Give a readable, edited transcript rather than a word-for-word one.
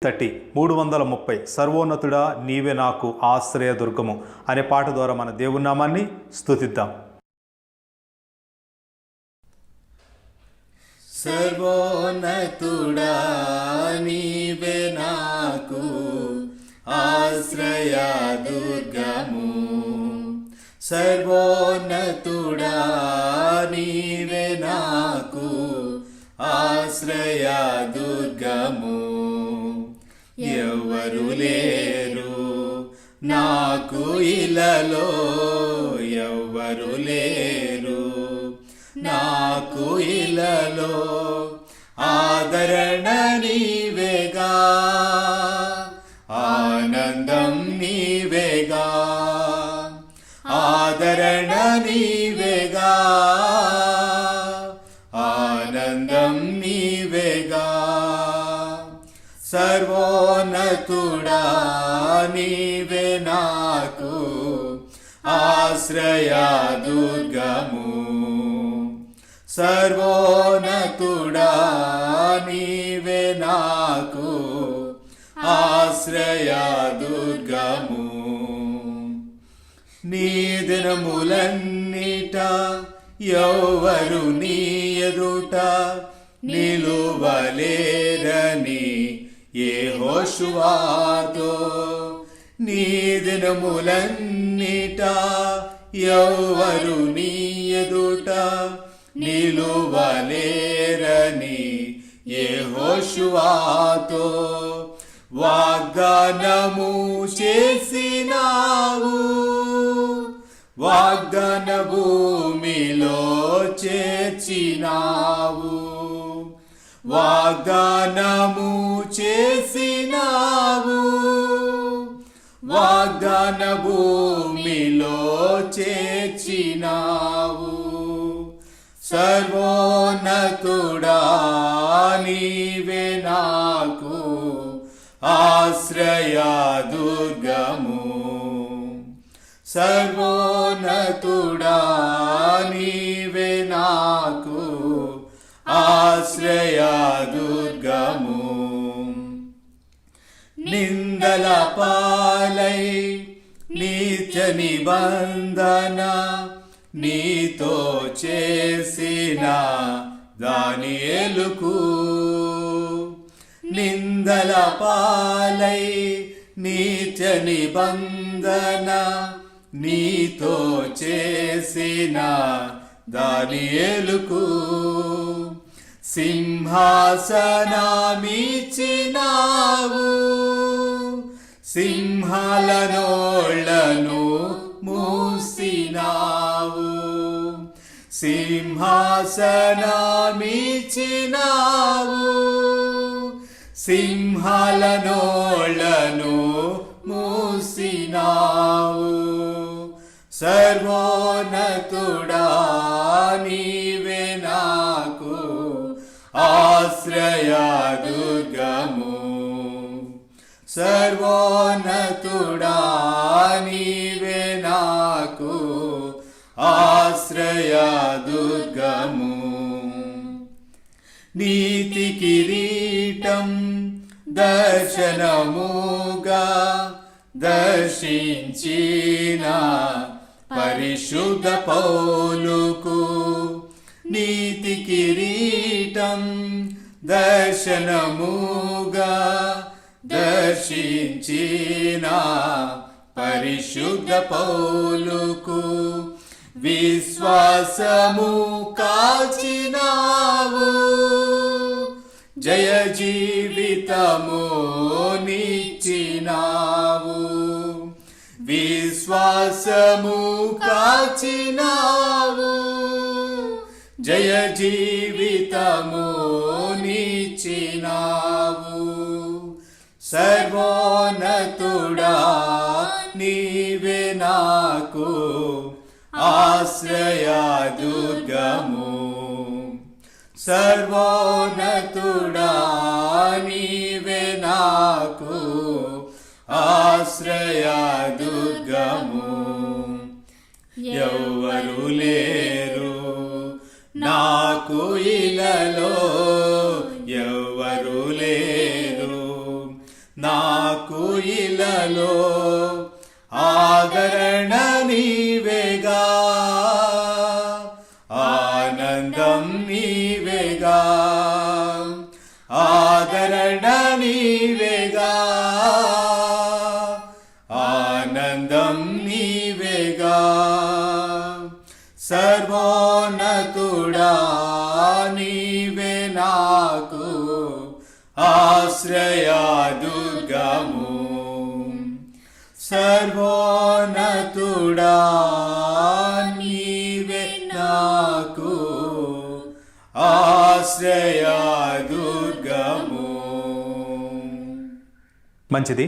330 సర్వోన్నతుడా నీవే నాకు ఆశ్రయదుర్గము అనే పాట ద్వారా మన దేవుని నామాన్ని స్తుతిద్దాం. సర్వోన్నతుడా నీవే నాకు ఆశ్రయదుర్గము, సర్వోన్నతుడా నీవే నాకు ఆశ్రయదుర్గము. ఎవరు లేరు నాకు ఇలలో, ఎవరు లేరు నాకు ఇలలో, ఆదరణ నీవేగా, ఆనందం నీవేగా, ఆదరణ నీవేగా, ఆనందం నీవేగా. సర్వోన్నతుడా నీవే నాకు ఆశ్రయదుర్గము, సర్వోన్నతుడా నీవే నాకు ఆశ్రయదుర్గము. నీ దినములన్నిట ఎవరు నీ ఎదుట నిలువలేరని యెహోషువతో, నీ దినములన్నిట ఎవరు నీ ఎదుట నిలువలేరని యెహోషువతో వాగ్దానము చేసినావు, వాగ్దాన భూమిలో చేర్చినావు, వాగ్దానము చేసినావు, వాగ్దాన భూమిలో చేర్చినావు. సర్వోన్నతుడా నీవే నాకు ఆశ్రయదుర్గము, సర్వోన్నతుడా నీవే నాకు ఆశ్రయదుర్గము. నిందల పాలై నిత్య నిబంధన నీతో చేసిన దానియేలుకు, నిందల పాలై నిత్య నిబంధన నీతో చేసిన దానియేలుకు సింహాసనమిచ్చినావు, సింహాల నోళ్లను మూసినావు, సింహాసనమిచ్చినావు, సింహాల నోళ్లను మూసినావు. సర్వోన్నతుడా నీవే నాకు ఆశ్రయదుర్గము, సర్వోన్నతుడా నీవే నాకు ఆశ్రయదుర్గము. నీతి కిరీటం దర్శనముగా దర్శించిన పరిశుద్ధ పౌలుకు, నీతి కిరీటం దర్శనముగా దర్శించిన పరిశుద్ధ పౌలుకు విశ్వాసము కాచినావు, జయ జీవితము నిచ్చినావు, విశ్వాసము కాచినావు, జయ జీవితము నిచ్చినావు. సర్వోన్నతుడా నీవే నాకు ఆశ్రయదుర్గము, సర్వోన్నతుడా నీవే నాకు ఆశ్రయదుర్గము. ఎవరు లేరు నాకు ఇలలో, ఎవరు లేరు నాకు ఇలలో ఆదరణ నీవేగా, ఆనందం నీవేగా, ఆదరణ నీవేగా, ఆనందం నీవేగా. సర్వోన్నతుడా నీవే నాకు ఆశ్రయదుర్గము, సర్వోన్నతుడా నీవే నాకు ఆశ్రయదుర్గము. మంచిది.